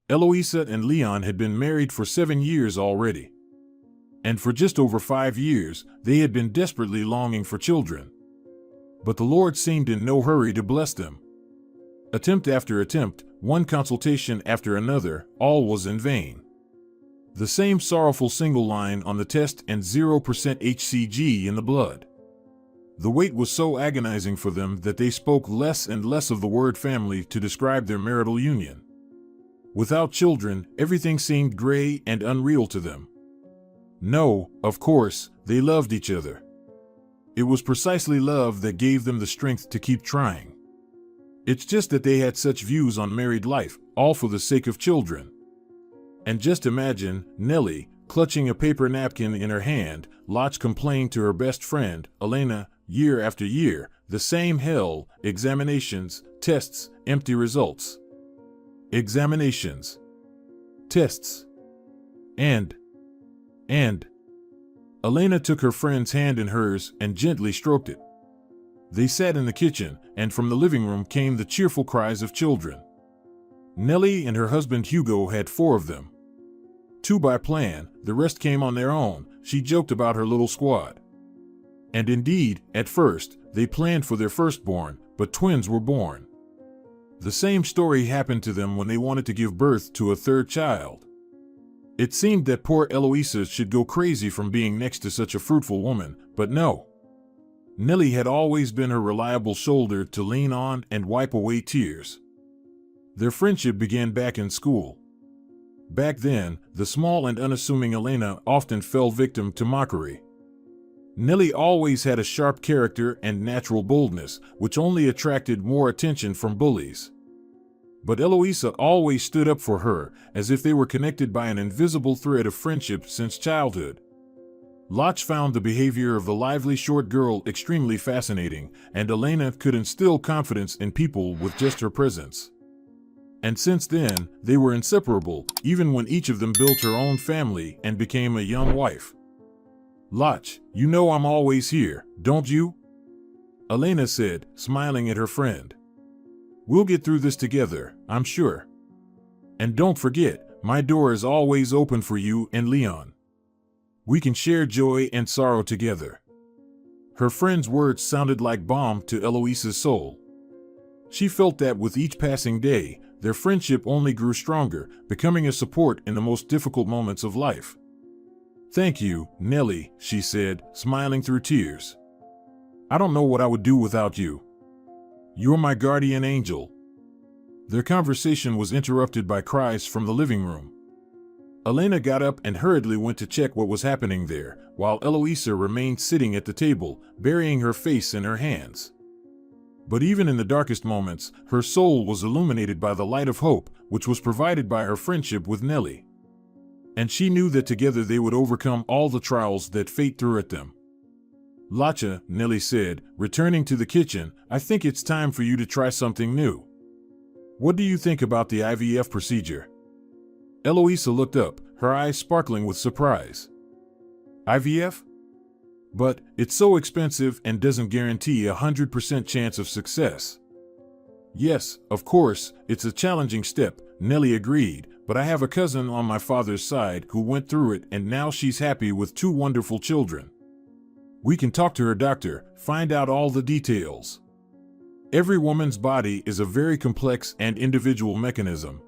Eloisa and Leon had been married for 7 years already. And for just over 5 years, they had been desperately longing for children. But the Lord seemed in no hurry to bless them. Attempt after attempt, one consultation after another, all was in vain. The same sorrowful single line on the test and 0% HCG in the blood. The wait was so agonizing for them that they spoke less and less of the word family to describe their marital union. Without children, everything seemed gray and unreal to them. No, of course, they loved each other. It was precisely love that gave them the strength to keep trying. It's just that they had such views on married life, all for the sake of children. And just imagine, Nellie, clutching a paper napkin in her hand, Lotch complained to her best friend, Elena, year after year, the same hell, examinations, tests, empty results. Examinations. Tests. And. Elena took her friend's hand in hers and gently stroked it. They sat in the kitchen, and from the living room came the cheerful cries of children. Nellie and her husband Hugo had 4 of them. 2 by plan, the rest came on their own, she joked about her little squad. And indeed, at first, they planned for their firstborn, but twins were born. The same story happened to them when they wanted to give birth to a 3rd child. It seemed that poor Eloisa should go crazy from being next to such a fruitful woman, but no. Nellie had always been her reliable shoulder to lean on and wipe away tears. Their friendship began back in school. Back then, the small and unassuming Elena often fell victim to mockery. Nellie always had a sharp character and natural boldness, which only attracted more attention from bullies. But Eloisa always stood up for her, as if they were connected by an invisible thread of friendship since childhood. Lotch found the behavior of the lively short girl extremely fascinating, and Elena could instill confidence in people with just her presence. And since then, they were inseparable, even when each of them built her own family and became a young wife. "Lotch, you know I'm always here, don't you?" Elena said, smiling at her friend. "We'll get through this together, I'm sure. And don't forget, my door is always open for you and Leon. We can share joy and sorrow together." Her friend's words sounded like balm to Eloisa's soul. She felt that with each passing day, their friendship only grew stronger, becoming a support in the most difficult moments of life. "Thank you, Nellie," she said, smiling through tears. "I don't know what I would do without you. You're my guardian angel." Their conversation was interrupted by cries from the living room. Elena got up and hurriedly went to check what was happening there, while Eloisa remained sitting at the table, burying her face in her hands. But even in the darkest moments, her soul was illuminated by the light of hope, which was provided by her friendship with Nellie. And she knew that together they would overcome all the trials that fate threw at them. "Lotcha," Nellie said, returning to the kitchen, "I think it's time for you to try something new. What do you think about the IVF procedure?" Eloisa looked up, her eyes sparkling with surprise. "IVF? But it's so expensive and doesn't guarantee a 100% chance of success." "Yes, of course, it's a challenging step," Nellie agreed, "but I have a cousin on my father's side who went through it and now she's happy with 2 wonderful children. We can talk to her doctor, find out all the details. Every woman's body is a very complex and individual mechanism."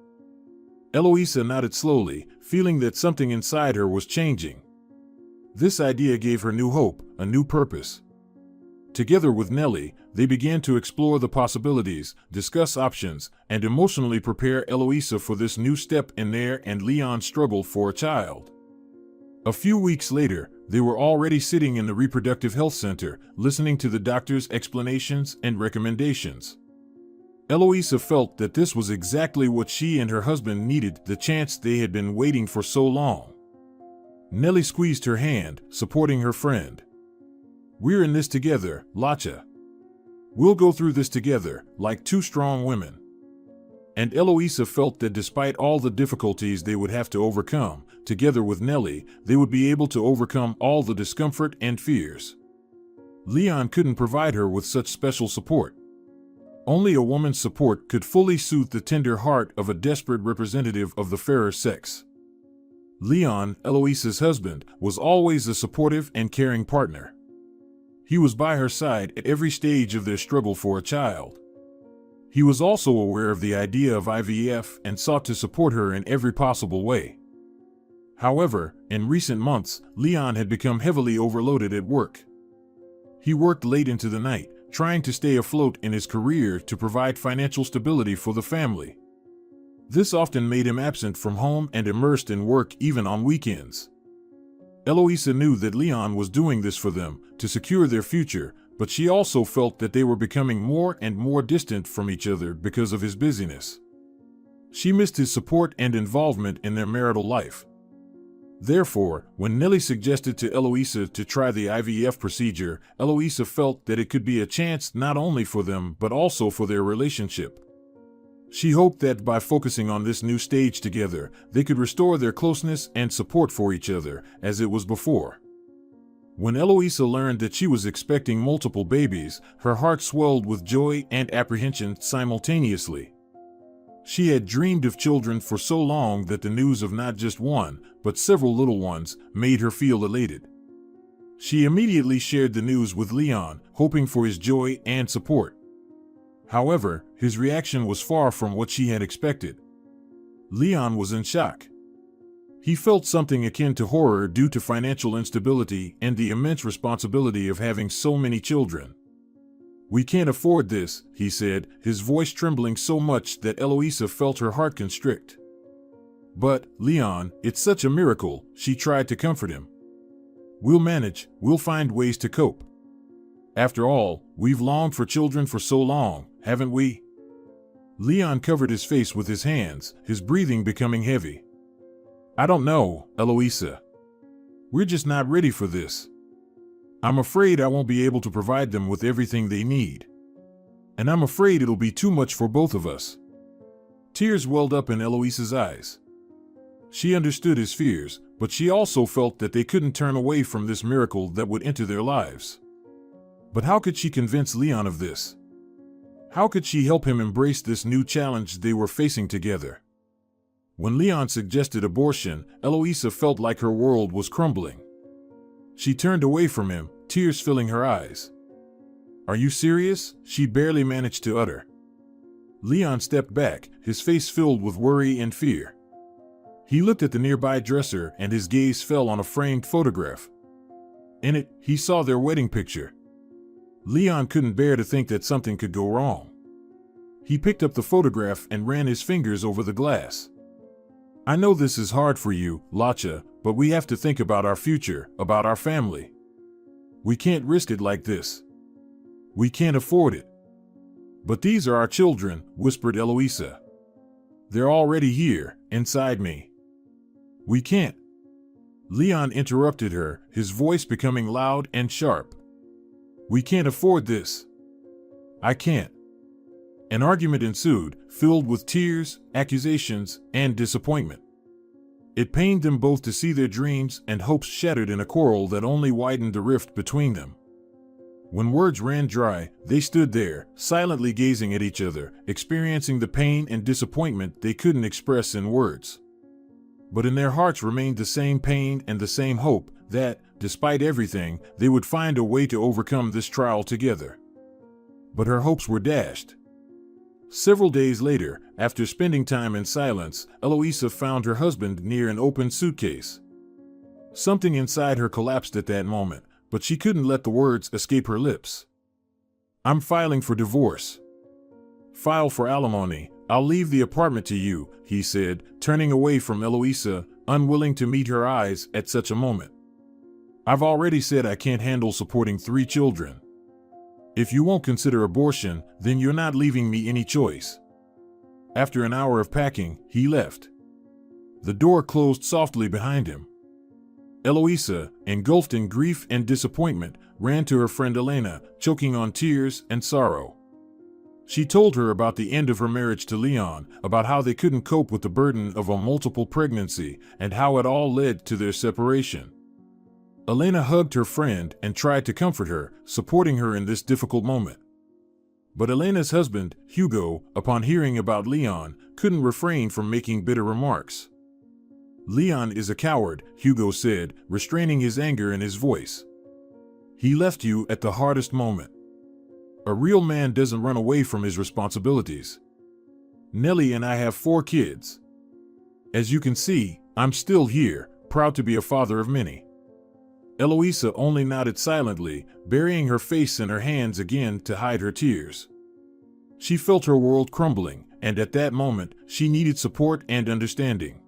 Eloisa nodded slowly, feeling that something inside her was changing. This idea gave her new hope, a new purpose. Together with Nellie, they began to explore the possibilities, discuss options, and emotionally prepare Eloisa for this new step in their and Leon's struggle for a child. A few weeks later, they were already sitting in the reproductive health center, listening to the doctor's explanations and recommendations. Eloisa felt that this was exactly what she and her husband needed, the chance they had been waiting for so long. Nellie squeezed her hand, supporting her friend. "We're in this together, Lotcha. We'll go through this together, like 2 strong women." And Eloisa felt that despite all the difficulties they would have to overcome, together with Nellie, they would be able to overcome all the discomfort and fears. Leon couldn't provide her with such special support. Only a woman's support could fully soothe the tender heart of a desperate representative of the fairer sex. Leon, Eloisa's husband, was always a supportive and caring partner. He was by her side at every stage of their struggle for a child. He was also aware of the idea of IVF and sought to support her in every possible way. However, in recent months, Leon had become heavily overloaded at work. He worked late into the night, trying to stay afloat in his career to provide financial stability for the family. This often made him absent from home and immersed in work even on weekends. Eloisa knew that Leon was doing this for them, to secure their future, but she also felt that they were becoming more and more distant from each other because of his busyness. She missed his support and involvement in their marital life. Therefore, when Nellie suggested to Eloisa to try the IVF procedure, Eloisa felt that it could be a chance not only for them but also for their relationship. She hoped that by focusing on this new stage together, they could restore their closeness and support for each other, as it was before. When Eloisa learned that she was expecting multiple babies, her heart swelled with joy and apprehension simultaneously. She had dreamed of children for so long that the news of not just one, but several little ones, made her feel elated. She immediately shared the news with Leon, hoping for his joy and support. However, his reaction was far from what she had expected. Leon was in shock. He felt something akin to horror due to financial instability and the immense responsibility of having so many children. "We can't afford this," he said, his voice trembling so much that Eloisa felt her heart constrict. "But, Leon, it's such a miracle," she tried to comfort him. "We'll manage, we'll find ways to cope. After all, we've longed for children for so long, haven't we?" Leon covered his face with his hands, his breathing becoming heavy. "I don't know, Eloisa. We're just not ready for this. I'm afraid I won't be able to provide them with everything they need. And I'm afraid it'll be too much for both of us." Tears welled up in Eloisa's eyes. She understood his fears, but she also felt that they couldn't turn away from this miracle that would enter their lives. But how could she convince Leon of this? How could she help him embrace this new challenge they were facing together? When Leon suggested abortion, Eloisa felt like her world was crumbling. She turned away from him, tears filling her eyes. "Are you serious?" she barely managed to utter. Leon stepped back, his face filled with worry and fear. He looked at the nearby dresser and his gaze fell on a framed photograph. In it, he saw their wedding picture. Leon couldn't bear to think that something could go wrong. He picked up the photograph and ran his fingers over the glass. "I know this is hard for you, Lacha, but we have to think about our future, about our family. We can't risk it like this. We can't afford it." "But these are our children," whispered Eloisa. "They're already here, inside me. We can't." Leon interrupted her, his voice becoming loud and sharp. "We can't afford this. I can't." An argument ensued, filled with tears, accusations, and disappointment. It pained them both to see their dreams and hopes shattered in a quarrel that only widened the rift between them. When words ran dry, they stood there, silently gazing at each other, experiencing the pain and disappointment they couldn't express in words. But in their hearts remained the same pain and the same hope that, despite everything, they would find a way to overcome this trial together. But her hopes were dashed. Several days later, after spending time in silence, Eloisa found her husband near an open suitcase. Something inside her collapsed at that moment, but she couldn't let the words escape her lips. "I'm filing for divorce." "File for alimony. I'll leave the apartment to you," he said, turning away from Eloisa, unwilling to meet her eyes at such a moment. "I've already said I can't handle supporting 3 children. If you won't consider abortion, then you're not leaving me any choice." After an hour of packing, he left. The door closed softly behind him. Eloisa, engulfed in grief and disappointment, ran to her friend Elena, choking on tears and sorrow. She told her about the end of her marriage to Leon, about how they couldn't cope with the burden of a multiple pregnancy, and how it all led to their separation. Elena hugged her friend and tried to comfort her, supporting her in this difficult moment. But Elena's husband, Hugo, upon hearing about Leon, couldn't refrain from making bitter remarks. "Leon is a coward," Hugo said, restraining his anger in his voice. "He left you at the hardest moment. A real man doesn't run away from his responsibilities. Nellie and I have 4 kids. As you can see, I'm still here, proud to be a father of many." Eloisa only nodded silently, burying her face in her hands again to hide her tears. She felt her world crumbling, and at that moment, she needed support and understanding.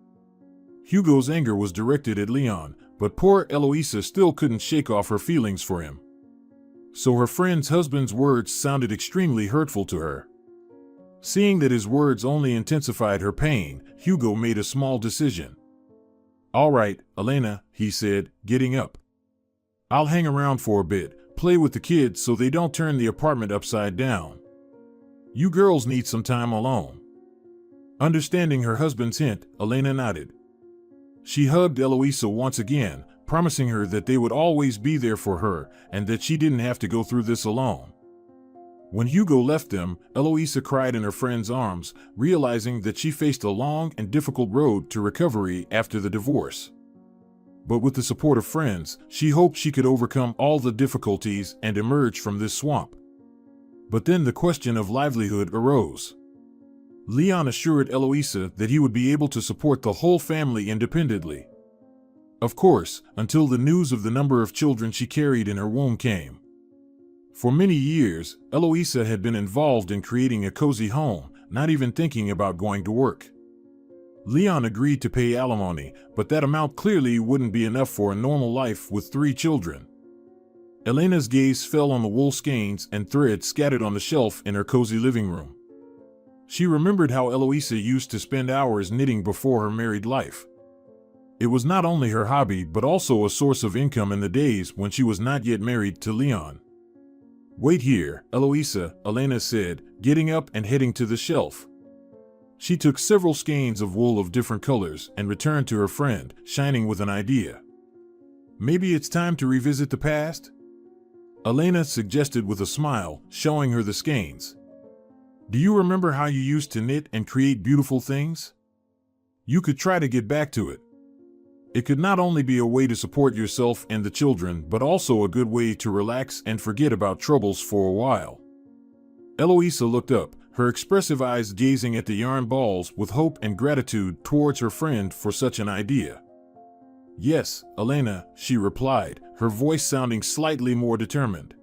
Hugo's anger was directed at Leon, but poor Eloisa still couldn't shake off her feelings for him. So her friend's husband's words sounded extremely hurtful to her. Seeing that his words only intensified her pain, Hugo made a small decision. "All right, Elena," he said, getting up. "I'll hang around for a bit, play with the kids so they don't turn the apartment upside down. You girls need some time alone." Understanding her husband's hint, Elena nodded. She hugged Eloisa once again, promising her that they would always be there for her and that she didn't have to go through this alone. When Hugo left them, Eloisa cried in her friend's arms, realizing that she faced a long and difficult road to recovery after the divorce. But with the support of friends, she hoped she could overcome all the difficulties and emerge from this swamp. But then the question of livelihood arose. Leon assured Eloisa that he would be able to support the whole family independently. Of course, until the news of the number of children she carried in her womb came. For many years, Eloisa had been involved in creating a cozy home, not even thinking about going to work. Leon agreed to pay alimony, but that amount clearly wouldn't be enough for a normal life with 3 children. Elena's gaze fell on the wool skeins and thread scattered on the shelf in her cozy living room. She remembered how Eloisa used to spend hours knitting before her married life. It was not only her hobby but also a source of income in the days when she was not yet married to Leon. "Wait here, Eloisa," Elena said, getting up and heading to the shelf. She took several skeins of wool of different colors and returned to her friend, shining with an idea. "Maybe it's time to revisit the past?" Elena suggested with a smile, showing her the skeins. "Do you remember how you used to knit and create beautiful things? You could try to get back to it. It could not only be a way to support yourself and the children, but also a good way to relax and forget about troubles for a while." Eloisa looked up, her expressive eyes gazing at the yarn balls with hope and gratitude towards her friend for such an idea. "Yes, Elena," she replied, her voice sounding slightly more determined.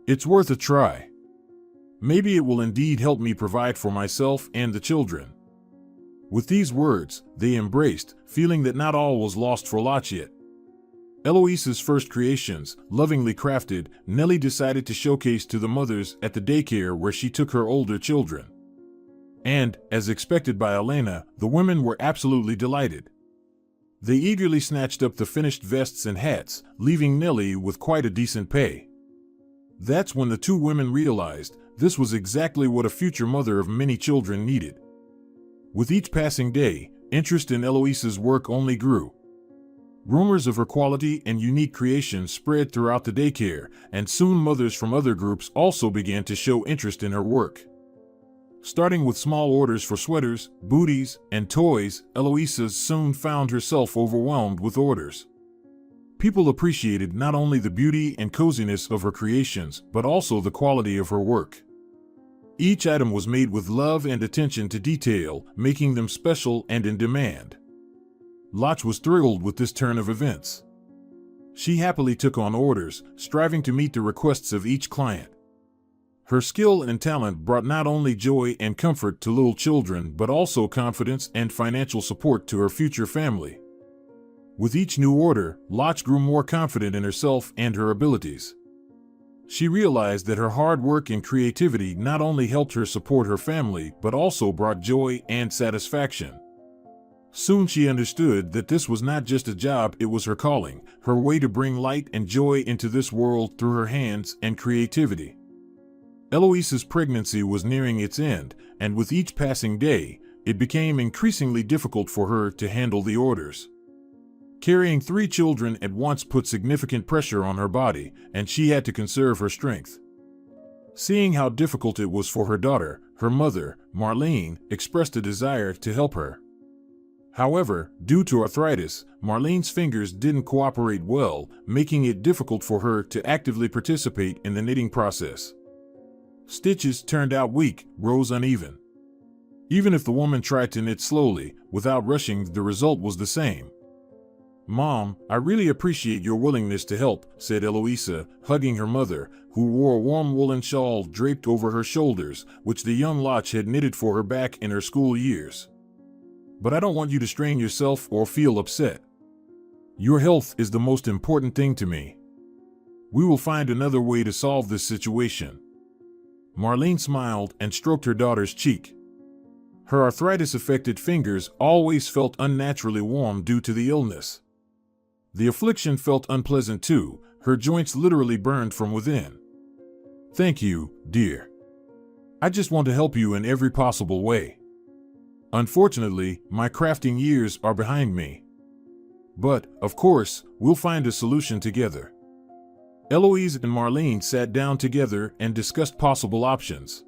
"It's worth a try. Maybe it will indeed help me provide for myself and the children." With these words, they embraced, feeling that not all was lost for Lach yet. Eloisa's first creations, lovingly crafted, Nellie decided to showcase to the mothers at the daycare where she took her older children. And, as expected by Elena, the women were absolutely delighted. They eagerly snatched up the finished vests and hats, leaving Nellie with quite a decent pay. That's when the 2 women realized this was exactly what a future mother of many children needed. With each passing day, interest in Eloisa's work only grew. Rumors of her quality and unique creations spread throughout the daycare, and soon mothers from other groups also began to show interest in her work. Starting with small orders for sweaters, booties, and toys, Eloisa soon found herself overwhelmed with orders. People appreciated not only the beauty and coziness of her creations, but also the quality of her work. Each item was made with love and attention to detail, making them special and in demand. Lach was thrilled with this turn of events. She happily took on orders, striving to meet the requests of each client. Her skill and talent brought not only joy and comfort to little children, but also confidence and financial support to her future family. With each new order, Lach grew more confident in herself and her abilities. She realized that her hard work and creativity not only helped her support her family, but also brought joy and satisfaction. Soon she understood that this was not just a job, it was her calling, her way to bring light and joy into this world through her hands and creativity. Eloisa's pregnancy was nearing its end, and with each passing day, it became increasingly difficult for her to handle the orders. Carrying 3 children at once put significant pressure on her body, and she had to conserve her strength. Seeing how difficult it was for her daughter, her mother, Marlene, expressed a desire to help her. However, due to arthritis, Marlene's fingers didn't cooperate well, making it difficult for her to actively participate in the knitting process. Stitches turned out weak, rows uneven. Even if the woman tried to knit slowly, without rushing, the result was the same. "Mom, I really appreciate your willingness to help," said Eloisa, hugging her mother, who wore a warm woolen shawl draped over her shoulders, which the young Loch had knitted for her back in her school years. "But I don't want you to strain yourself or feel upset. Your health is the most important thing to me. We will find another way to solve this situation." Marlene smiled and stroked her daughter's cheek. Her arthritis-affected fingers always felt unnaturally warm due to the illness. The affliction felt unpleasant too, her joints literally burned from within. "Thank you, dear. I just want to help you in every possible way. Unfortunately, my crafting years are behind me. But, of course, we'll find a solution together." Eloise and Marlene sat down together and discussed possible options.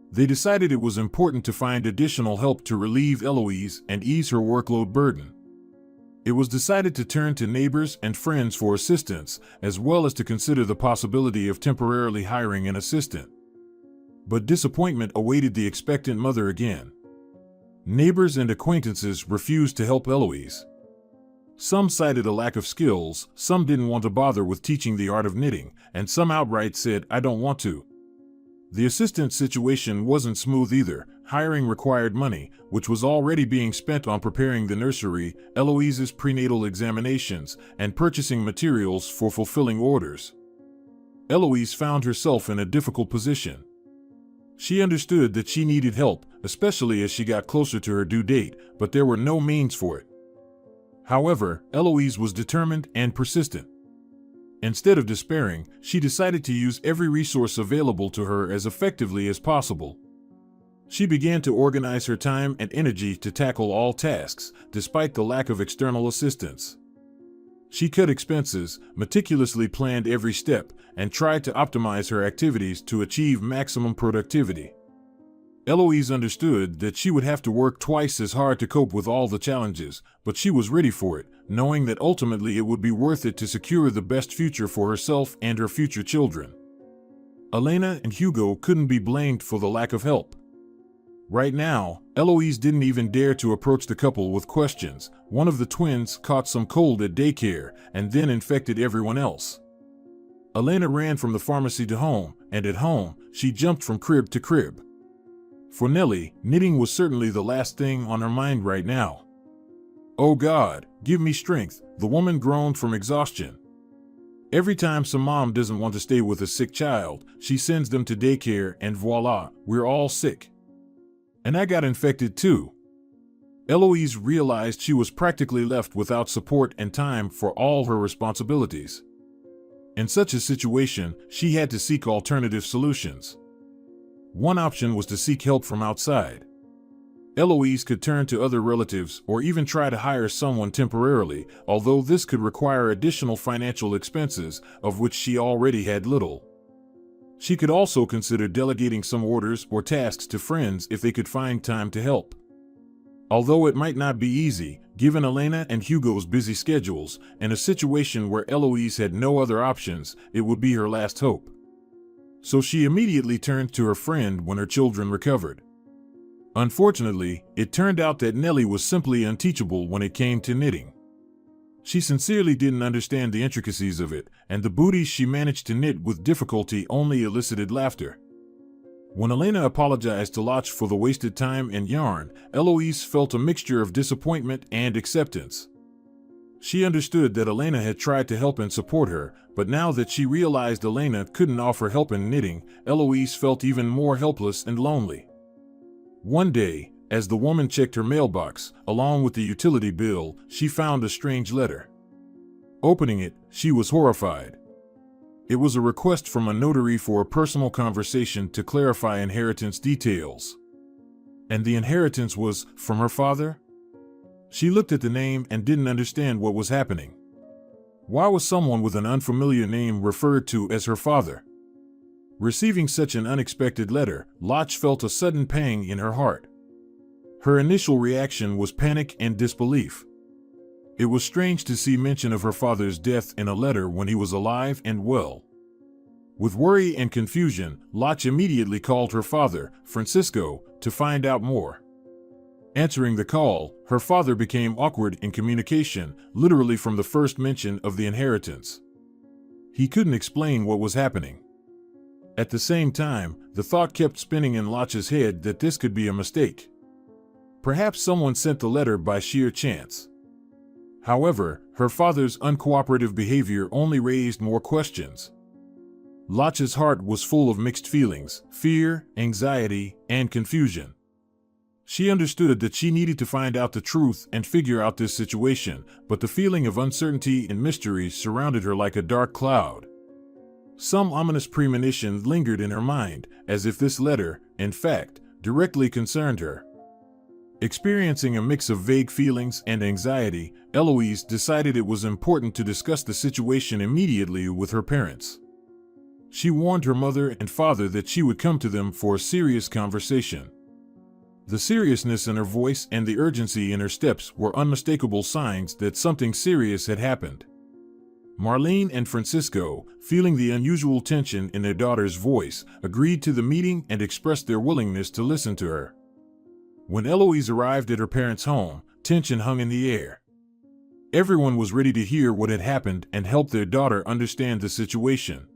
They decided it was important to find additional help to relieve Eloise and ease her workload burden. It was decided to turn to neighbors and friends for assistance, as well as to consider the possibility of temporarily hiring an assistant. But disappointment awaited the expectant mother again. Neighbors and acquaintances refused to help Eloise. Some cited a lack of skills, some didn't want to bother with teaching the art of knitting, and some outright said, "I don't want to." The assistant situation wasn't smooth either. Hiring required money, which was already being spent on preparing the nursery, Eloise's prenatal examinations, and purchasing materials for fulfilling orders. Eloise found herself in a difficult position. She understood that she needed help, especially as she got closer to her due date, but there were no means for it. However, Eloise was determined and persistent. Instead of despairing, she decided to use every resource available to her as effectively as possible. She began to organize her time and energy to tackle all tasks, despite the lack of external assistance. She cut expenses, meticulously planned every step, and tried to optimize her activities to achieve maximum productivity. Eloise understood that she would have to work twice as hard to cope with all the challenges, but she was ready for it, knowing that ultimately it would be worth it to secure the best future for herself and her future children. Elena and Hugo couldn't be blamed for the lack of help. Right now, Eloise didn't even dare to approach the couple with questions. One of the twins caught some cold at daycare and then infected everyone else. Elena ran from the pharmacy to home, and at home, she jumped from crib to crib. For Nellie, knitting was certainly the last thing on her mind right now. "Oh God, give me strength," the woman groaned from exhaustion. Every time some mom doesn't want to stay with a sick child, she sends them to daycare and voila, we're all sick. And I got infected too. Eloise realized she was practically left without support and time for all her responsibilities. In such a situation, she had to seek alternative solutions. One option was to seek help from outside. Eloise could turn to other relatives or even try to hire someone temporarily, although this could require additional financial expenses, of which she already had little. She could also consider delegating some orders or tasks to friends if they could find time to help. Although it might not be easy, given Elena and Hugo's busy schedules, in a situation where Eloise had no other options, it would be her last hope. So she immediately turned to her friend when her children recovered. Unfortunately, it turned out that Nellie was simply unteachable when it came to knitting. She sincerely didn't understand the intricacies of it, and the booties she managed to knit with difficulty only elicited laughter. When Elena apologized to Loch for the wasted time and yarn, Eloise felt a mixture of disappointment and acceptance. She understood that Elena had tried to help and support her, but now that she realized Elena couldn't offer help in knitting, Eloise felt even more helpless and lonely. One day, as the woman checked her mailbox, along with the utility bill, she found a strange letter. Opening it, she was horrified. It was a request from a notary for a personal conversation to clarify inheritance details. And the inheritance was from her father? She looked at the name and didn't understand what was happening. Why was someone with an unfamiliar name referred to as her father? Receiving such an unexpected letter, Lach felt a sudden pang in her heart. Her initial reaction was panic and disbelief. It was strange to see mention of her father's death in a letter when he was alive and well. With worry and confusion, Lach immediately called her father, Francisco, to find out more. Answering the call, her father became awkward in communication, literally from the first mention of the inheritance. He couldn't explain what was happening. At the same time, the thought kept spinning in Lach's head that this could be a mistake. Perhaps someone sent the letter by sheer chance. However, her father's uncooperative behavior only raised more questions. Lach's heart was full of mixed feelings: fear, anxiety, and confusion. She understood that she needed to find out the truth and figure out this situation, but the feeling of uncertainty and mystery surrounded her like a dark cloud. Some ominous premonition lingered in her mind, as if this letter, in fact, directly concerned her. Experiencing a mix of vague feelings and anxiety, Eloise decided it was important to discuss the situation immediately with her parents. She warned her mother and father that she would come to them for a serious conversation. The seriousness in her voice and the urgency in her steps were unmistakable signs that something serious had happened. Marlene and Francisco, feeling the unusual tension in their daughter's voice, agreed to the meeting and expressed their willingness to listen to her. When Eloise arrived at her parents' home, tension hung in the air. Everyone was ready to hear what had happened and help their daughter understand the situation.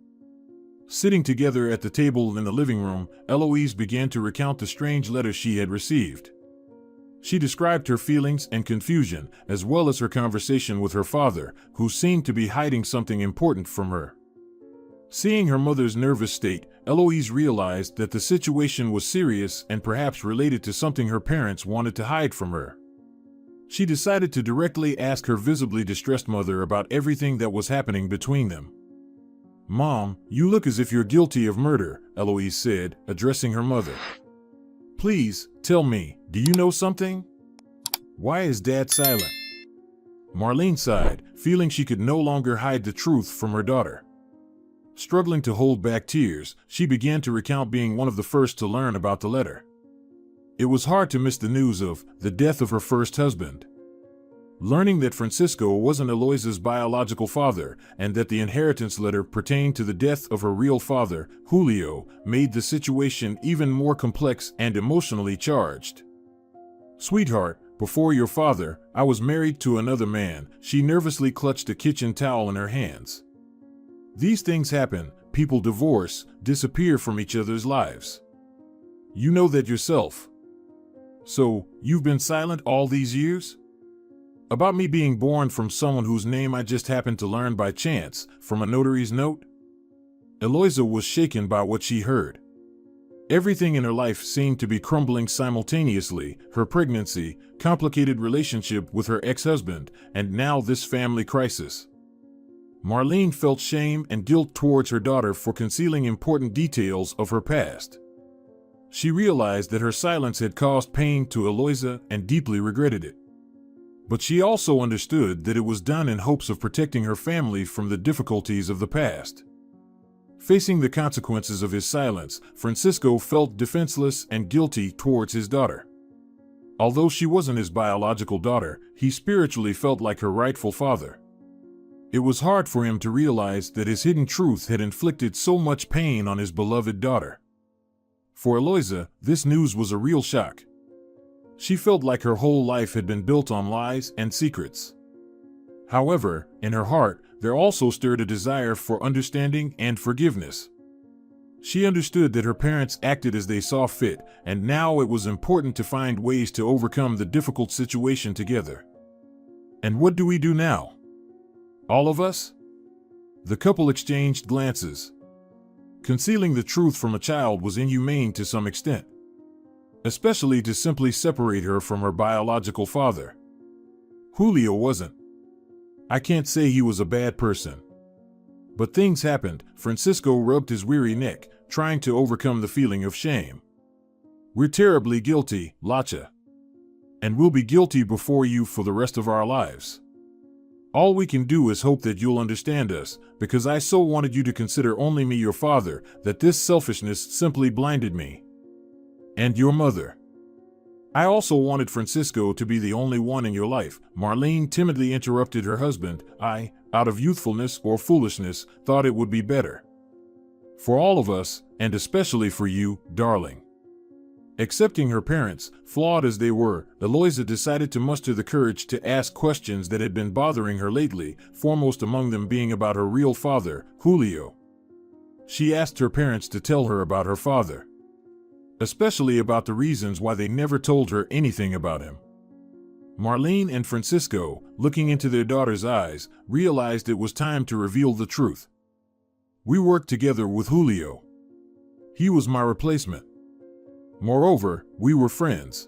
Sitting together at the table in the living room, Eloise began to recount the strange letter she had received. She described her feelings and confusion, as well as her conversation with her father, who seemed to be hiding something important from her. Seeing her mother's nervous state, Eloise realized that the situation was serious and perhaps related to something her parents wanted to hide from her. She decided to directly ask her visibly distressed mother about everything that was happening between them. "Mom, you look as if you're guilty of murder," Eloise said, addressing her mother. "Please, tell me, do you know something? Why is Dad silent?" Marlene sighed, feeling she could no longer hide the truth from her daughter. Struggling to hold back tears, she began to recount being one of the first to learn about the letter. It was hard to miss the news of the death of her first husband. Learning that Francisco wasn't Eloise's biological father and that the inheritance letter pertained to the death of her real father, Julio, made the situation even more complex and emotionally charged. "Sweetheart, before your father, I was married to another man." She nervously clutched a kitchen towel in her hands. "These things happen. People divorce, disappear from each other's lives. You know that yourself. So, you've been silent all these years? About me being born from someone whose name I just happened to learn by chance, from a notary's note?" Eloisa was shaken by what she heard. Everything in her life seemed to be crumbling simultaneously: her pregnancy, complicated relationship with her ex-husband, and now this family crisis. Marlene felt shame and guilt towards her daughter for concealing important details of her past. She realized that her silence had caused pain to Eloisa and deeply regretted it. But she also understood that it was done in hopes of protecting her family from the difficulties of the past. Facing the consequences of his silence, Francisco felt defenseless and guilty towards his daughter. Although she wasn't his biological daughter, he spiritually felt like her rightful father. It was hard for him to realize that his hidden truth had inflicted so much pain on his beloved daughter. For Eloisa, this news was a real shock. She felt like her whole life had been built on lies and secrets. However, in her heart, there also stirred a desire for understanding and forgiveness. She understood that her parents acted as they saw fit, and now it was important to find ways to overcome the difficult situation together. "And what do we do now? All of us?" The couple exchanged glances. Concealing the truth from a child was inhumane to some extent, especially to simply separate her from her biological father. Julio wasn't. I can't say he was a bad person. But things happened. Francisco rubbed his weary neck, trying to overcome the feeling of shame. "We're terribly guilty, Lacha. And we'll be guilty before you for the rest of our lives." All we can do is hope that you'll understand us, because I so wanted you to consider only me your father, that this selfishness simply blinded me. And your mother. I also wanted Francisco to be the only one in your life. Marlene timidly interrupted her husband. I, out of youthfulness or foolishness, thought it would be better. For all of us, and especially for you, darling. Accepting her parents, flawed as they were, Eloisa decided to muster the courage to ask questions that had been bothering her lately, foremost among them being about her real father, Julio. She asked her parents to tell her about her father, especially about the reasons why they never told her anything about him. Marlene and Francisco, looking into their daughter's eyes, realized it was time to reveal the truth. We worked together with Julio. He was my replacement. Moreover, we were friends.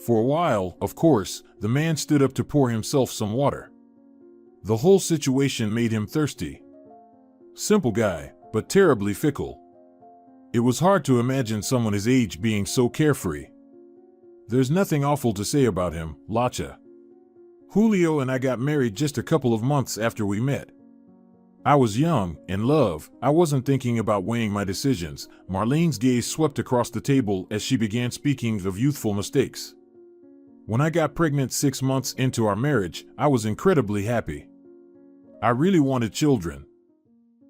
For a while, of course, the man stood up to pour himself some water. The whole situation made him thirsty. Simple guy, but terribly fickle. It was hard to imagine someone his age being so carefree. There's nothing awful to say about him, Lacha. Julio and I got married just a couple of months after we met. I was young, in love, I wasn't thinking about weighing my decisions. Marlene's gaze swept across the table as she began speaking of youthful mistakes. When I got pregnant 6 months into our marriage, I was incredibly happy. I really wanted children.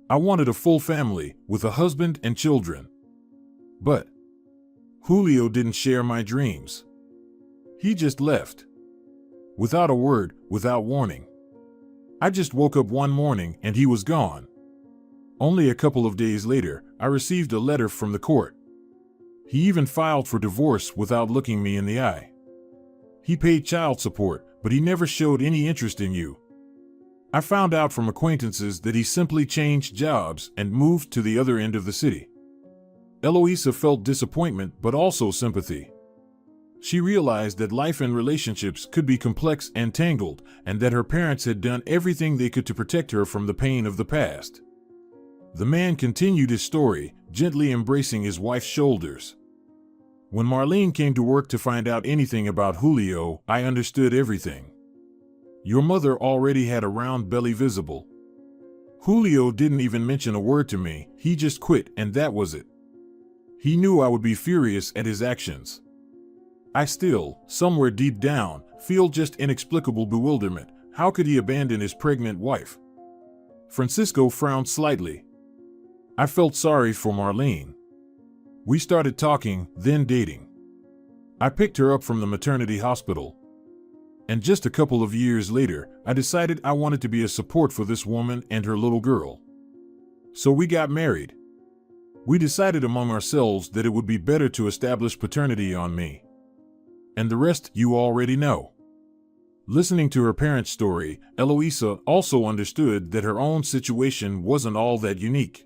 I wanted a full family, with a husband and children. But Julio didn't share my dreams. He just left. Without a word, without warning. I just woke up one morning and he was gone. Only a couple of days later, I received a letter from the court. He even filed for divorce without looking me in the eye. He paid child support, but he never showed any interest in you. I found out from acquaintances that he simply changed jobs and moved to the other end of the city. Eloisa felt disappointment but also sympathy. She realized that life and relationships could be complex and tangled, and that her parents had done everything they could to protect her from the pain of the past. The man continued his story, gently embracing his wife's shoulders. When Marlene came to work to find out anything about Julio, I understood everything. Your mother already had a round belly visible. Julio didn't even mention a word to me, he just quit and that was it. He knew I would be furious at his actions. I still, somewhere deep down, feel just inexplicable bewilderment. How could he abandon his pregnant wife? Francisco frowned slightly. I felt sorry for Marlene. We started talking, then dating. I picked her up from the maternity hospital. And just a couple of years later, I decided I wanted to be a support for this woman and her little girl. So we got married. We decided among ourselves that it would be better to establish paternity on me. And the rest you already know. Listening to her parents' story, Eloisa also understood that her own situation wasn't all that unique.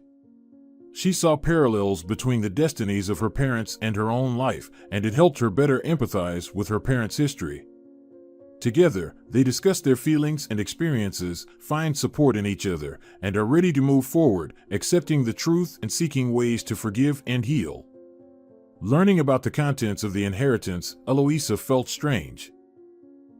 She saw parallels between the destinies of her parents and her own life, and it helped her better empathize with her parents' history. Together, they discuss their feelings and experiences, find support in each other, and are ready to move forward, accepting the truth and seeking ways to forgive and heal. Learning about the contents of the inheritance, Eloisa felt strange.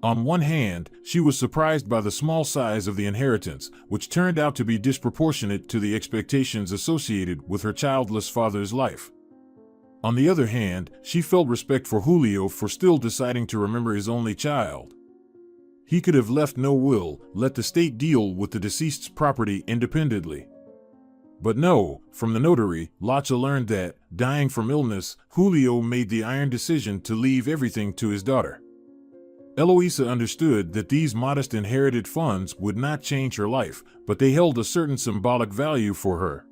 On one hand, she was surprised by the small size of the inheritance, which turned out to be disproportionate to the expectations associated with her childless father's life. On the other hand, she felt respect for Julio for still deciding to remember his only child. He could have left no will, let the state deal with the deceased's property independently. But no, from the notary, Lacha learned that, dying from illness, Julio made the iron decision to leave everything to his daughter. Eloisa understood that these modest inherited funds would not change her life, but they held a certain symbolic value for her.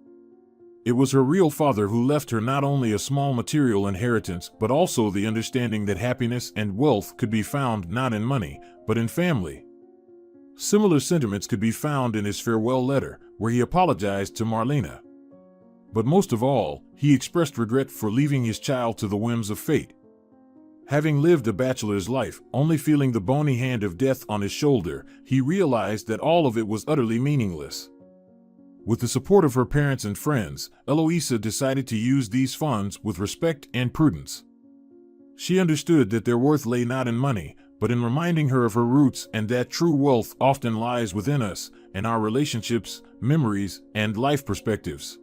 It was her real father who left her not only a small material inheritance, but also the understanding that happiness and wealth could be found not in money, but in family. Similar sentiments could be found in his farewell letter, where he apologized to Marlena. But most of all, he expressed regret for leaving his child to the whims of fate. Having lived a bachelor's life, only feeling the bony hand of death on his shoulder, he realized that all of it was utterly meaningless. With the support of her parents and friends, Eloisa decided to use these funds with respect and prudence. She understood that their worth lay not in money, but in reminding her of her roots and that true wealth often lies within us, in our relationships, memories, and life perspectives.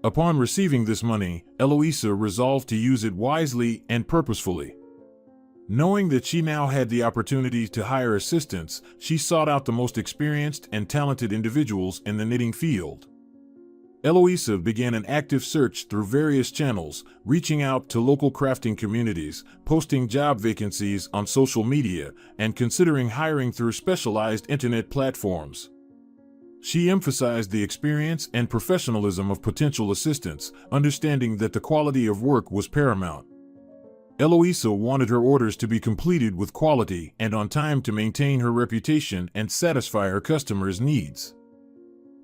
Upon receiving this money, Eloisa resolved to use it wisely and purposefully. Knowing that she now had the opportunity to hire assistants, she sought out the most experienced and talented individuals in the knitting field. Eloisa began an active search through various channels, reaching out to local crafting communities, posting job vacancies on social media, and considering hiring through specialized internet platforms. She emphasized the experience and professionalism of potential assistants, understanding that the quality of work was paramount. Eloisa wanted her orders to be completed with quality and on time to maintain her reputation and satisfy her customers' needs.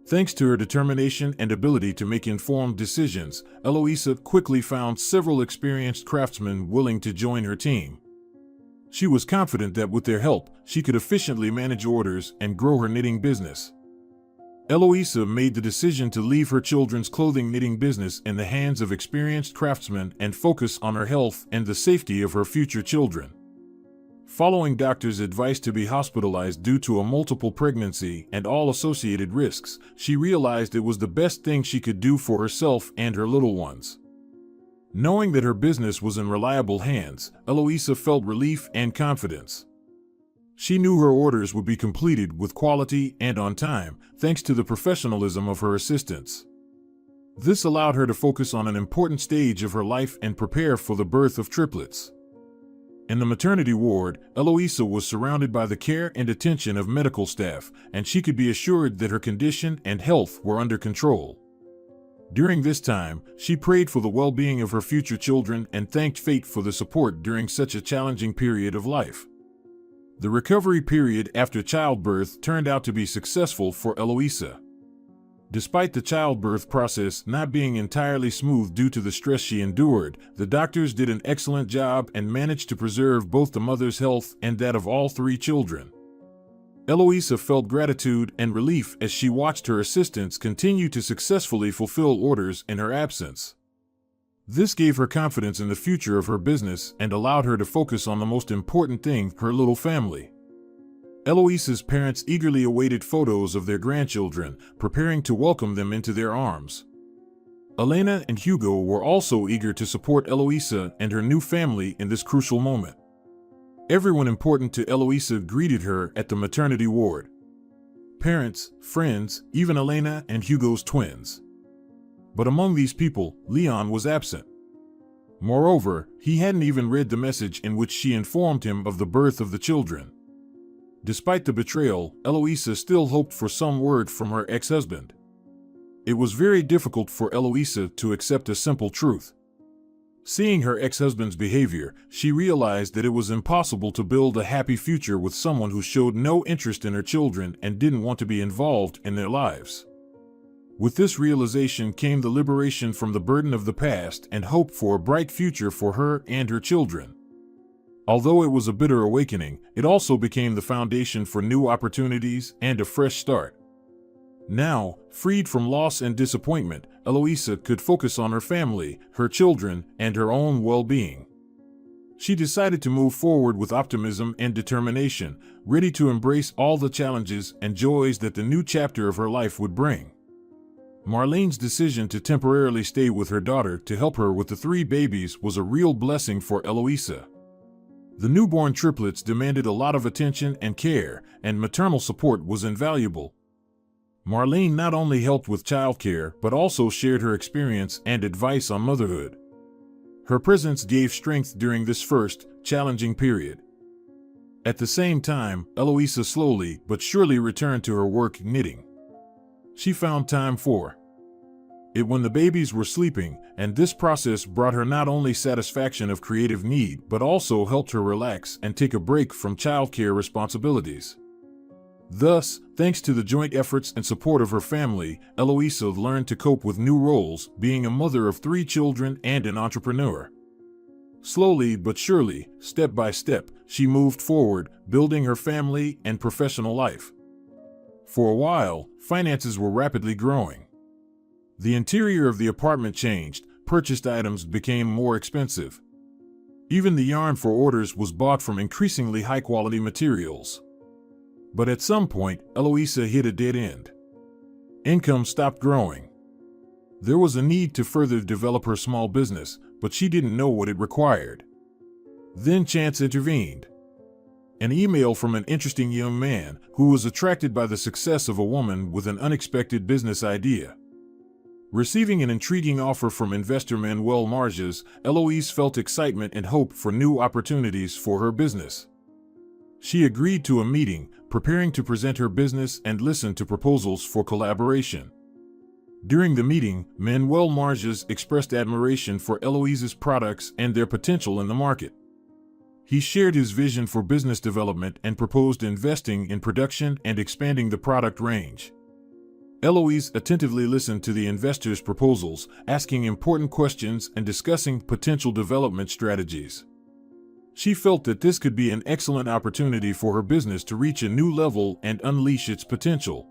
Thanks to her determination and ability to make informed decisions, Eloisa quickly found several experienced craftsmen willing to join her team. She was confident that with their help, she could efficiently manage orders and grow her knitting business. Eloisa made the decision to leave her children's clothing knitting business in the hands of experienced craftsmen and focus on her health and the safety of her future children. Following doctors' advice to be hospitalized due to a multiple pregnancy and all associated risks, she realized it was the best thing she could do for herself and her little ones. Knowing that her business was in reliable hands, Eloisa felt relief and confidence. She knew her orders would be completed with quality and on time, thanks to the professionalism of her assistants. This allowed her to focus on an important stage of her life and prepare for the birth of triplets. In the maternity ward, Eloisa was surrounded by the care and attention of medical staff, and she could be assured that her condition and health were under control. During this time, she prayed for the well-being of her future children and thanked fate for the support during such a challenging period of life. The recovery period after childbirth turned out to be successful for Eloisa. Despite the childbirth process not being entirely smooth due to the stress she endured, the doctors did an excellent job and managed to preserve both the mother's health and that of all 3 children. Eloisa felt gratitude and relief as she watched her assistants continue to successfully fulfill orders in her absence. This gave her confidence in the future of her business and allowed her to focus on the most important thing, her little family. Eloisa's parents eagerly awaited photos of their grandchildren, preparing to welcome them into their arms. Elena and Hugo were also eager to support Eloisa and her new family in this crucial moment. Everyone important to Eloisa greeted her at the maternity ward. Parents, friends, even Elena and Hugo's twins. But among these people, Leon was absent. Moreover, he hadn't even read the message in which she informed him of the birth of the children. Despite the betrayal, Eloisa still hoped for some word from her ex-husband. It was very difficult for Eloisa to accept a simple truth. Seeing her ex-husband's behavior, she realized that it was impossible to build a happy future with someone who showed no interest in her children and didn't want to be involved in their lives. With this realization came the liberation from the burden of the past and hope for a bright future for her and her children. Although it was a bitter awakening, it also became the foundation for new opportunities and a fresh start. Now, freed from loss and disappointment, Eloisa could focus on her family, her children, and her own well-being. She decided to move forward with optimism and determination, ready to embrace all the challenges and joys that the new chapter of her life would bring. Marlene's decision to temporarily stay with her daughter to help her with the 3 babies was a real blessing for Eloisa. The newborn triplets demanded a lot of attention and care, and maternal support was invaluable. Marlene not only helped with childcare but also shared her experience and advice on motherhood. Her presence gave strength during this first, challenging period. At the same time, Eloisa slowly but surely returned to her work knitting. She found time for it when the babies were sleeping, and this process brought her not only satisfaction of creative need but also helped her relax and take a break from childcare responsibilities. Thus, thanks to the joint efforts and support of her family, Eloisa learned to cope with new roles, being a mother of 3 children and an entrepreneur. Slowly but surely, step by step, she moved forward, building her family and professional life. For a while, finances were rapidly growing. The interior of the apartment changed, purchased items became more expensive. Even the yarn for orders was bought from increasingly high-quality materials. But at some point, Eloisa hit a dead end. Income stopped growing. There was a need to further develop her small business, but she didn't know what it required. Then chance intervened. An email from an interesting young man who was attracted by the success of a woman with an unexpected business idea. Receiving an intriguing offer from investor Manuel Marges, Eloise felt excitement and hope for new opportunities for her business. She agreed to a meeting, preparing to present her business and listen to proposals for collaboration. During the meeting, Manuel Marges expressed admiration for Eloise's products and their potential in the market. He shared his vision for business development and proposed investing in production and expanding the product range. Eloise attentively listened to the investor's proposals, asking important questions and discussing potential development strategies. She felt that this could be an excellent opportunity for her business to reach a new level and unleash its potential.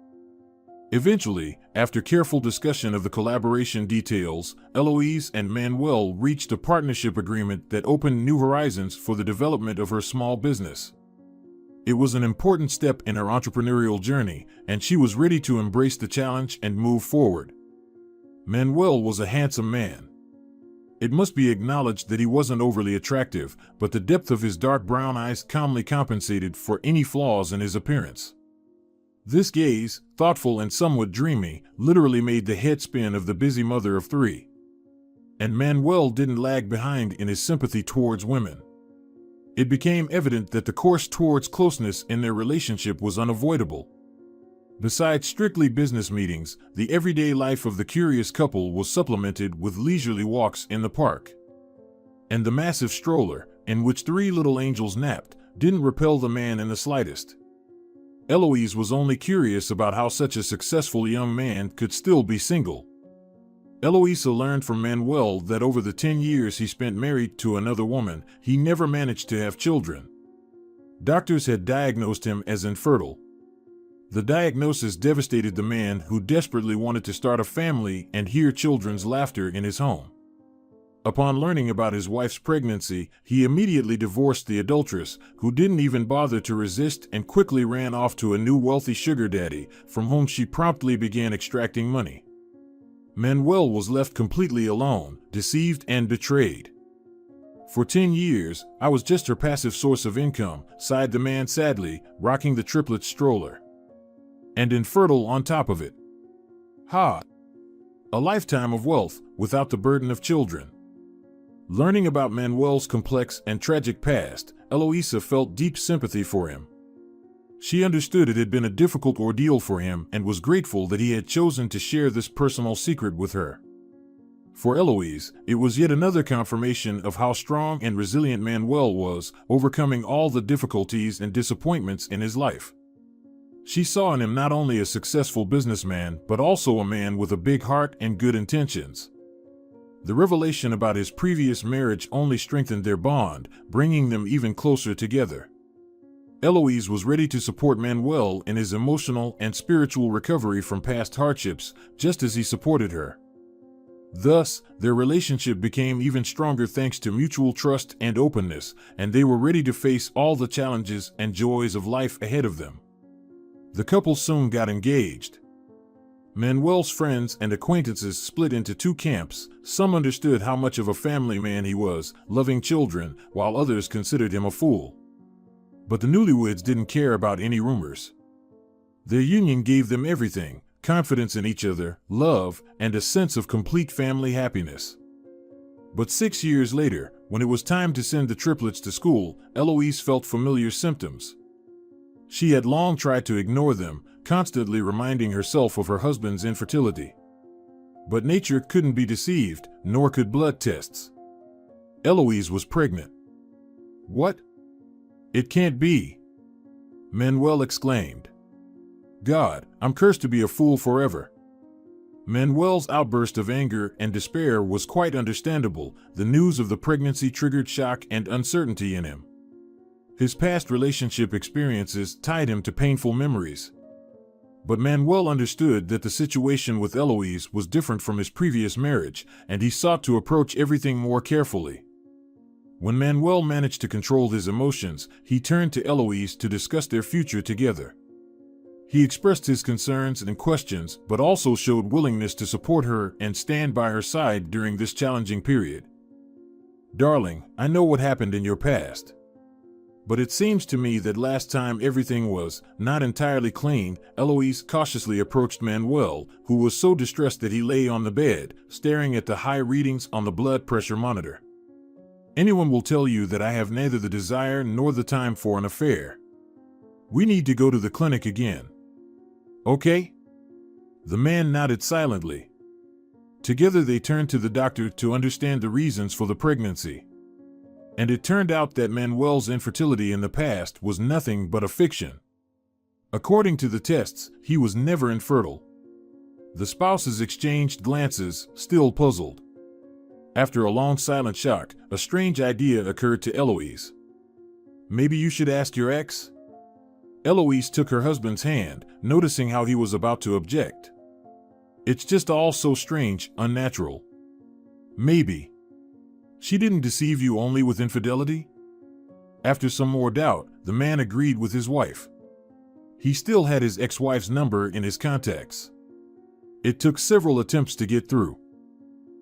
Eventually, after careful discussion of the collaboration details, Eloise and Manuel reached a partnership agreement that opened new horizons for the development of her small business. It was an important step in her entrepreneurial journey, and she was ready to embrace the challenge and move forward. Manuel was a handsome man. It must be acknowledged that he wasn't overly attractive, but the depth of his dark brown eyes calmly compensated for any flaws in his appearance. This gaze, thoughtful and somewhat dreamy, literally made the head spin of the busy mother of three. And Manuel didn't lag behind in his sympathy towards women. It became evident that the course towards closeness in their relationship was unavoidable. Besides strictly business meetings, the everyday life of the curious couple was supplemented with leisurely walks in the park. And the massive stroller, in which three little angels napped, didn't repel the man in the slightest. Eloise was only curious about how such a successful young man could still be single. Eloisa learned from Manuel that over the 10 years he spent married to another woman, he never managed to have children. Doctors had diagnosed him as infertile. The diagnosis devastated the man who desperately wanted to start a family and hear children's laughter in his home. Upon learning about his wife's pregnancy, he immediately divorced the adulteress, who didn't even bother to resist and quickly ran off to a new wealthy sugar daddy, from whom she promptly began extracting money. Manuel was left completely alone, deceived and betrayed. For 10 years, I was just her passive source of income, sighed the man sadly, rocking the triplet stroller. And infertile on top of it. Ha! A lifetime of wealth, without the burden of children. Learning about Manuel's complex and tragic past, Eloisa felt deep sympathy for him. She understood it had been a difficult ordeal for him and was grateful that he had chosen to share this personal secret with her. For Eloise, it was yet another confirmation of how strong and resilient Manuel was, overcoming all the difficulties and disappointments in his life. She saw in him not only a successful businessman, but also a man with a big heart and good intentions. The revelation about his previous marriage only strengthened their bond, bringing them even closer together. Eloise was ready to support Manuel in his emotional and spiritual recovery from past hardships, just as he supported her. Thus, their relationship became even stronger thanks to mutual trust and openness, and they were ready to face all the challenges and joys of life ahead of them. The couple soon got engaged. Manuel's friends and acquaintances split into two camps. Some understood how much of a family man he was, loving children, while others considered him a fool. But the newlyweds didn't care about any rumors. Their union gave them everything: confidence in each other, love, and a sense of complete family happiness. But 6 years later, when it was time to send the triplets to school, Eloise felt familiar symptoms. She had long tried to ignore them, constantly reminding herself of her husband's infertility. But nature couldn't be deceived, nor could blood tests. Eloise was pregnant. What? It can't be! Manuel exclaimed. God, I'm cursed to be a fool forever. Manuel's outburst of anger and despair was quite understandable. The news of the pregnancy triggered shock and uncertainty in him. His past relationship experiences tied him to painful memories. But Manuel understood that the situation with Eloise was different from his previous marriage, and he sought to approach everything more carefully. When Manuel managed to control his emotions, he turned to Eloise to discuss their future together. He expressed his concerns and questions, but also showed willingness to support her and stand by her side during this challenging period. "Darling, I know what happened in your past. But it seems to me that last time everything was not entirely clean." Eloise cautiously approached Manuel, who was so distressed that he lay on the bed, staring at the high readings on the blood pressure monitor. "Anyone will tell you that I have neither the desire nor the time for an affair. We need to go to the clinic again. Okay?" The man nodded silently. Together they turned to the doctor to understand the reasons for the pregnancy. And it turned out that Manuel's infertility in the past was nothing but a fiction. According to the tests, he was never infertile. The spouses exchanged glances, still puzzled. After a long silent shock, a strange idea occurred to Eloise. "Maybe you should ask your ex?" Eloise took her husband's hand, noticing how he was about to object. "It's just all so strange, unnatural." "Maybe. She didn't deceive you only with infidelity?" After some more doubt, the man agreed with his wife. He still had his ex-wife's number in his contacts. It took several attempts to get through.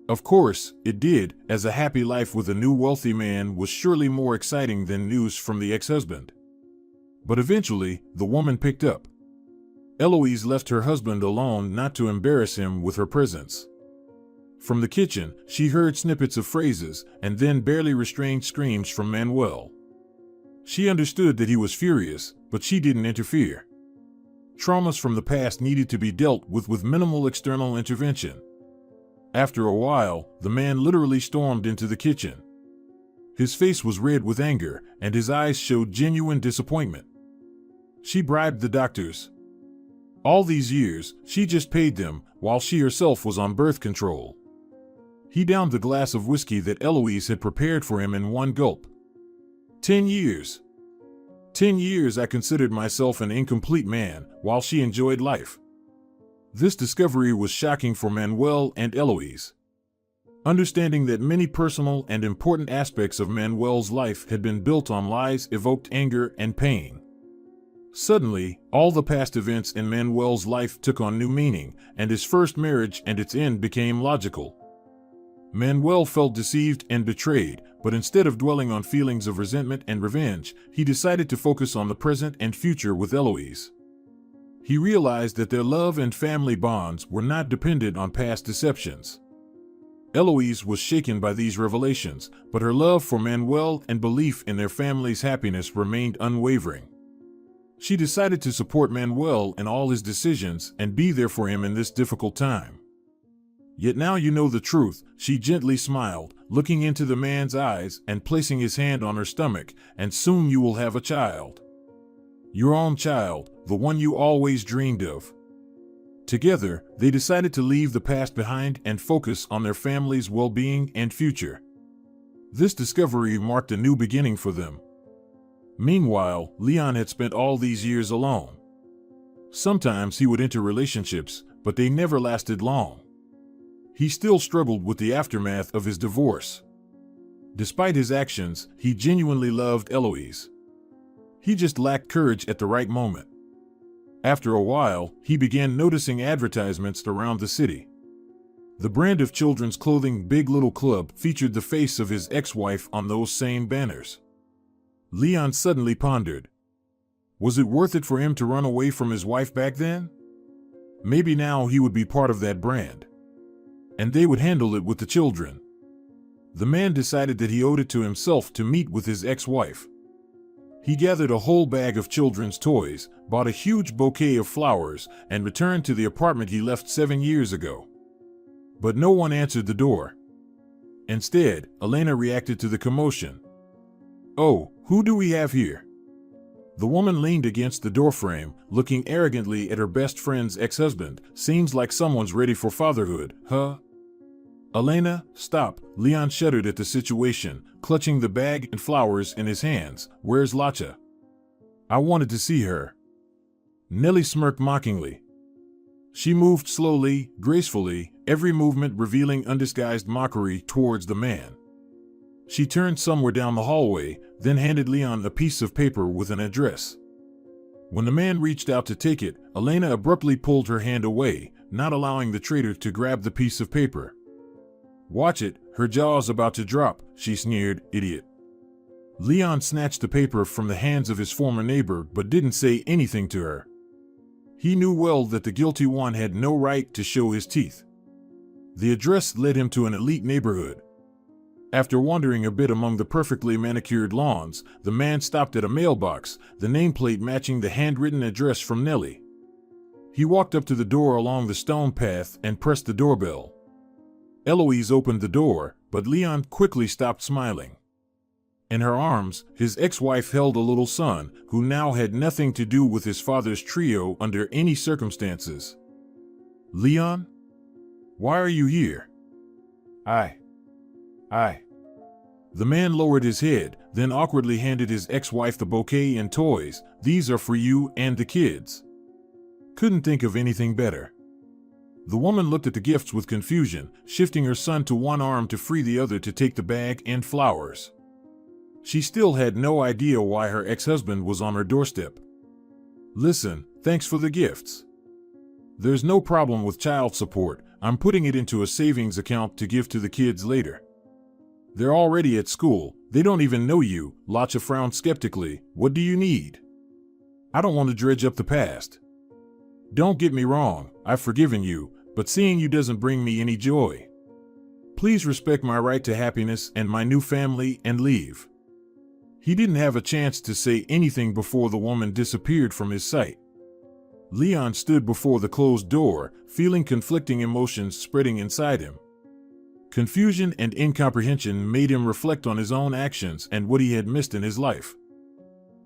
Of course, it did, as a happy life with a new wealthy man was surely more exciting than news from the ex-husband. But eventually, the woman picked up. Eloise left her husband alone not to embarrass him with her presence. From the kitchen, she heard snippets of phrases and then barely restrained screams from Manuel. She understood that he was furious, but she didn't interfere. Traumas from the past needed to be dealt with minimal external intervention. After a while, the man literally stormed into the kitchen. His face was red with anger, and his eyes showed genuine disappointment. She bribed the doctors. All these years, she just paid them, while she herself was on birth control. He downed the glass of whiskey that Eloise had prepared for him in one gulp. 10 years. 10 years I considered myself an incomplete man, while she enjoyed life. This discovery was shocking for Manuel and Eloise. Understanding that many personal and important aspects of Manuel's life had been built on lies evoked anger and pain. Suddenly, all the past events in Manuel's life took on new meaning, and his first marriage and its end became logical. Manuel felt deceived and betrayed, but instead of dwelling on feelings of resentment and revenge, he decided to focus on the present and future with Eloise. He realized that their love and family bonds were not dependent on past deceptions. Eloise was shaken by these revelations, but her love for Manuel and belief in their family's happiness remained unwavering. She decided to support Manuel in all his decisions and be there for him in this difficult time. "Yet now you know the truth," she gently smiled, looking into the man's eyes and placing his hand on her stomach, "and soon you will have a child. Your own child, the one you always dreamed of." Together, they decided to leave the past behind and focus on their family's well-being and future. This discovery marked a new beginning for them. Meanwhile, Leon had spent all these years alone. Sometimes he would enter relationships, but they never lasted long. He still struggled with the aftermath of his divorce. Despite his actions, he genuinely loved Eloise. He just lacked courage at the right moment. After a while, he began noticing advertisements around the city. The brand of children's clothing Big Little Club featured the face of his ex-wife on those same banners. Leon suddenly pondered. Was it worth it for him to run away from his wife back then? Maybe now he would be part of that brand. And they would handle it with the children. The man decided that he owed it to himself to meet with his ex-wife. He gathered a whole bag of children's toys, bought a huge bouquet of flowers, and returned to the apartment he left 7 years ago. But no one answered the door. Instead, Elena reacted to the commotion. "Oh, who do we have here?" The woman leaned against the doorframe, looking arrogantly at her best friend's ex-husband. "Seems like someone's ready for fatherhood, huh?" "Elena, stop." Leon shuddered at the situation, clutching the bag and flowers in his hands. "Where's Lacha? I wanted to see her." Nellie smirked mockingly. She moved slowly, gracefully, every movement revealing undisguised mockery towards the man. She turned somewhere down the hallway, then handed Leon a piece of paper with an address. When the man reached out to take it, Elena abruptly pulled her hand away, not allowing the traitor to grab the piece of paper. "Watch it, her jaw's about to drop," she sneered, "idiot." Leon snatched the paper from the hands of his former neighbor but didn't say anything to her. He knew well that the guilty one had no right to show his teeth. The address led him to an elite neighborhood. After wandering a bit among the perfectly manicured lawns, the man stopped at a mailbox, the nameplate matching the handwritten address from Nellie. He walked up to the door along the stone path and pressed the doorbell. Eloise opened the door, but Leon quickly stopped smiling. In her arms, his ex-wife held a little son, who now had nothing to do with his father's trio under any circumstances. "Leon? Why are you here?" I. The man lowered his head, then awkwardly handed his ex-wife the bouquet and toys. "These are for you and the kids." Couldn't think of anything better. The woman looked at the gifts with confusion, shifting her son to one arm to free the other to take the bag and flowers. She still had no idea why her ex-husband was on her doorstep. "Listen, thanks for the gifts. There's no problem with child support. I'm putting it into a savings account to give to the kids later. They're already at school. They don't even know you." Latcha frowned skeptically. "What do you need?" "I don't want to dredge up the past. Don't get me wrong, I've forgiven you, but seeing you doesn't bring me any joy. Please respect my right to happiness and my new family and leave." He didn't have a chance to say anything before the woman disappeared from his sight. Leon stood before the closed door, feeling conflicting emotions spreading inside him. Confusion and incomprehension made him reflect on his own actions and what he had missed in his life.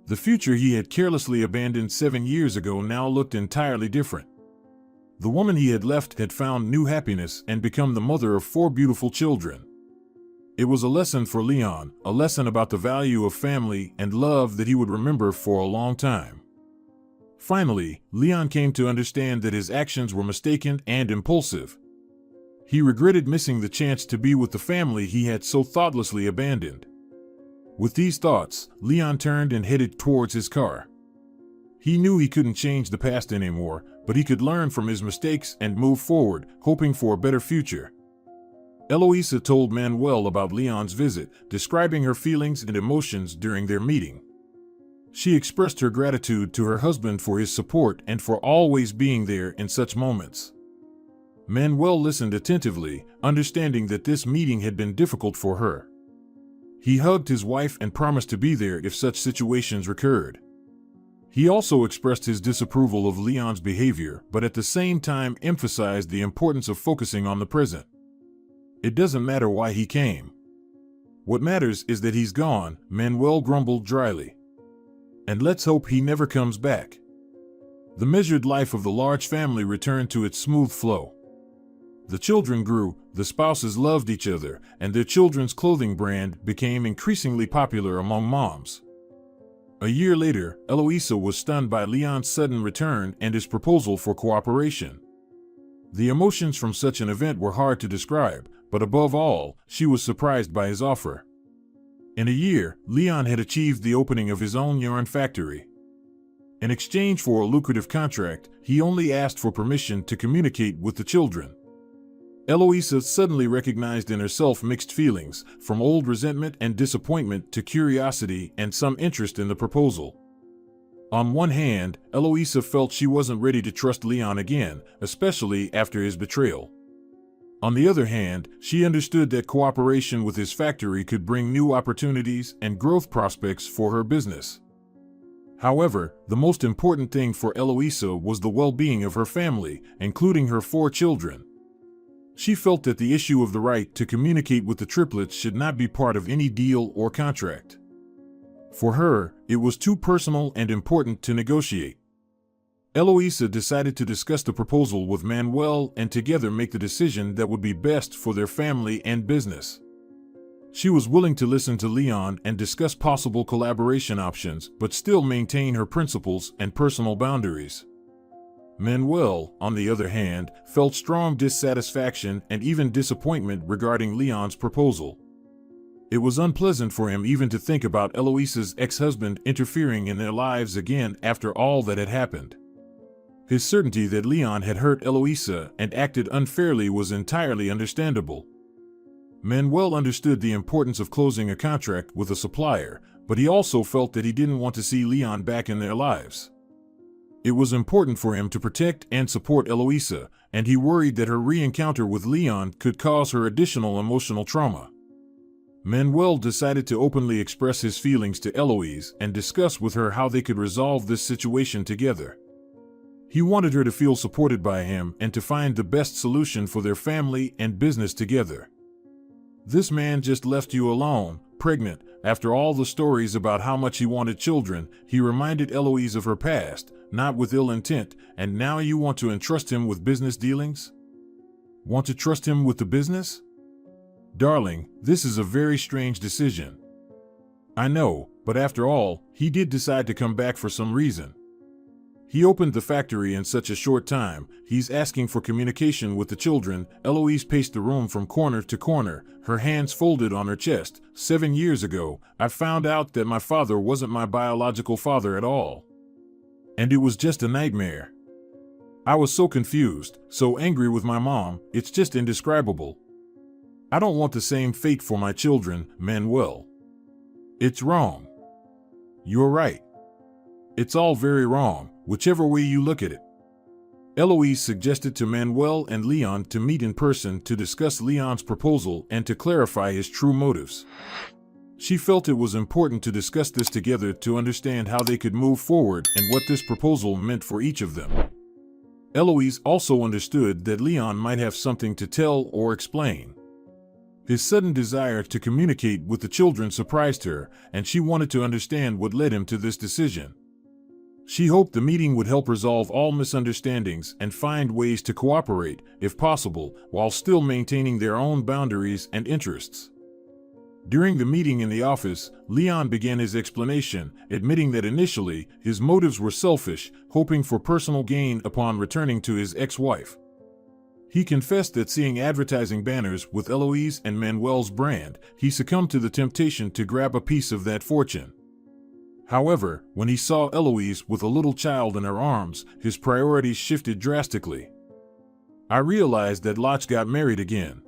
The future he had carelessly abandoned 7 years ago now looked entirely different. The woman he had left had found new happiness and become the mother of 4 beautiful children. It was a lesson for Leon, a lesson about the value of family and love that he would remember for a long time. Finally, Leon came to understand that his actions were mistaken and impulsive. He regretted missing the chance to be with the family he had so thoughtlessly abandoned. With these thoughts, Leon turned and headed towards his car. He knew he couldn't change the past anymore, but he could learn from his mistakes and move forward, hoping for a better future. Eloisa told Manuel about Leon's visit, describing her feelings and emotions during their meeting. She expressed her gratitude to her husband for his support and for always being there in such moments. Manuel listened attentively, understanding that this meeting had been difficult for her. He hugged his wife and promised to be there if such situations recurred. He also expressed his disapproval of Leon's behavior, but at the same time emphasized the importance of focusing on the present. It doesn't matter why he came. What matters is that he's gone, Manuel grumbled dryly. And let's hope he never comes back. The measured life of the large family returned to its smooth flow. The children grew, the spouses loved each other, and their children's clothing brand became increasingly popular among moms. A year later, Eloisa was stunned by Leon's sudden return and his proposal for cooperation. The emotions from such an event were hard to describe, but above all, she was surprised by his offer. In a year, Leon had achieved the opening of his own yarn factory. In exchange for a lucrative contract, he only asked for permission to communicate with the children. Eloisa suddenly recognized in herself mixed feelings, from old resentment and disappointment to curiosity and some interest in the proposal. On one hand, Eloisa felt she wasn't ready to trust Leon again, especially after his betrayal. On the other hand, she understood that cooperation with his factory could bring new opportunities and growth prospects for her business. However, the most important thing for Eloisa was the well-being of her family, including her 4 children. She felt that the issue of the right to communicate with the triplets should not be part of any deal or contract. For her, it was too personal and important to negotiate. Eloisa decided to discuss the proposal with Manuel and together make the decision that would be best for their family and business. She was willing to listen to Leon and discuss possible collaboration options, but still maintain her principles and personal boundaries. Manuel, on the other hand, felt strong dissatisfaction and even disappointment regarding Leon's proposal. It was unpleasant for him even to think about Eloisa's ex-husband interfering in their lives again after all that had happened. His certainty that Leon had hurt Eloisa and acted unfairly was entirely understandable. Manuel understood the importance of closing a contract with a supplier, but he also felt that he didn't want to see Leon back in their lives. It was important for him to protect and support Eloisa, and he worried that her re-encounter with Leon could cause her additional emotional trauma. Manuel decided to openly express his feelings to Eloise and discuss with her how they could resolve this situation together. He wanted her to feel supported by him and to find the best solution for their family and business together. This man just left you alone, pregnant, after all the stories about how much he wanted children. He reminded Eloise of her past, not with ill intent, and now you want to entrust him with business dealings? Want to trust him with the business? Darling, this is a very strange decision. I know, but after all, he did decide to come back for some reason. He opened the factory in such a short time. He's asking for communication with the children. Eloise paced the room from corner to corner, her hands folded on her chest. 7 years ago, I found out that my father wasn't my biological father at all. And it was just a nightmare. I was so confused, so angry with my mom, it's just indescribable. I don't want the same fate for my children, Manuel. It's wrong. You're right. It's all very wrong, whichever way you look at it. Eloise suggested to Manuel and Leon to meet in person to discuss Leon's proposal and to clarify his true motives. She felt it was important to discuss this together to understand how they could move forward and what this proposal meant for each of them. Eloise also understood that Leon might have something to tell or explain. His sudden desire to communicate with the children surprised her, and she wanted to understand what led him to this decision. She hoped the meeting would help resolve all misunderstandings and find ways to cooperate, if possible, while still maintaining their own boundaries and interests. During the meeting in the office, Leon began his explanation, admitting that initially, his motives were selfish, hoping for personal gain upon returning to his ex-wife. He confessed that seeing advertising banners with Eloise and Manuel's brand, he succumbed to the temptation to grab a piece of that fortune. However, when he saw Eloise with a little child in her arms, his priorities shifted drastically. I realized that Lotch got married again.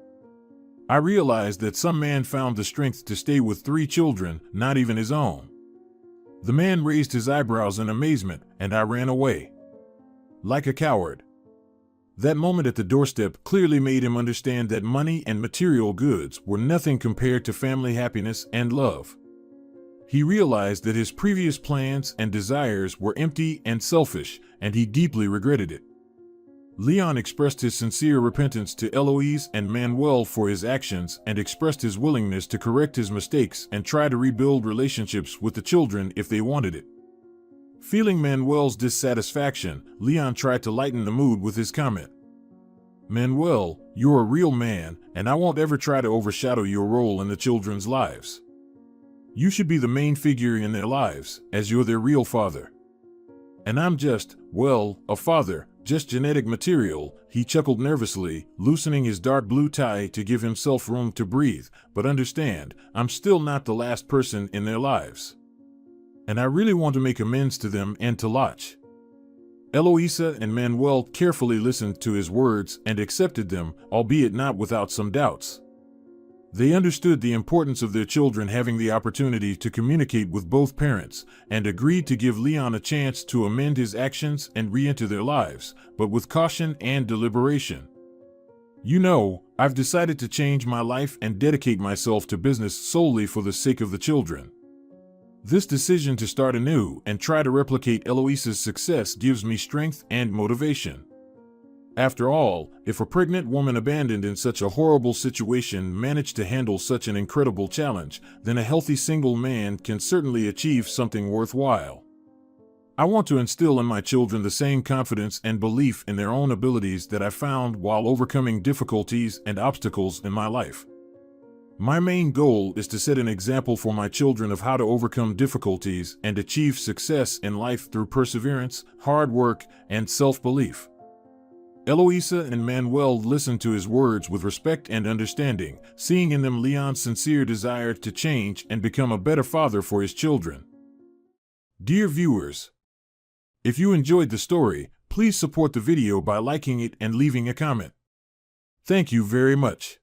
I realized that some man found the strength to stay with 3 children, not even his own. The man raised his eyebrows in amazement, and I ran away. Like a coward. That moment at the doorstep clearly made him understand that money and material goods were nothing compared to family happiness and love. He realized that his previous plans and desires were empty and selfish, and he deeply regretted it. Leon expressed his sincere repentance to Eloise and Manuel for his actions and expressed his willingness to correct his mistakes and try to rebuild relationships with the children if they wanted it. Feeling Manuel's dissatisfaction, Leon tried to lighten the mood with his comment. Manuel, you're a real man, and I won't ever try to overshadow your role in the children's lives. You should be the main figure in their lives, as you're their real father. And I'm just, well, a father, just genetic material. He chuckled nervously, loosening his dark blue tie to give himself room to breathe. But understand, I'm still not the last person in their lives. And I really want to make amends to them and to Lotch. Eloisa and Manuel carefully listened to his words and accepted them, albeit not without some doubts. They understood the importance of their children having the opportunity to communicate with both parents, and agreed to give Leon a chance to amend his actions and re-enter their lives, but with caution and deliberation. You know, I've decided to change my life and dedicate myself to business solely for the sake of the children. This decision to start anew and try to replicate Eloisa's success gives me strength and motivation. After all, if a pregnant woman abandoned in such a horrible situation managed to handle such an incredible challenge, then a healthy single man can certainly achieve something worthwhile. I want to instill in my children the same confidence and belief in their own abilities that I found while overcoming difficulties and obstacles in my life. My main goal is to set an example for my children of how to overcome difficulties and achieve success in life through perseverance, hard work, and self-belief. Eloisa and Manuel listened to his words with respect and understanding, seeing in them Leon's sincere desire to change and become a better father for his children. Dear viewers, if you enjoyed the story, please support the video by liking it and leaving a comment. Thank you very much.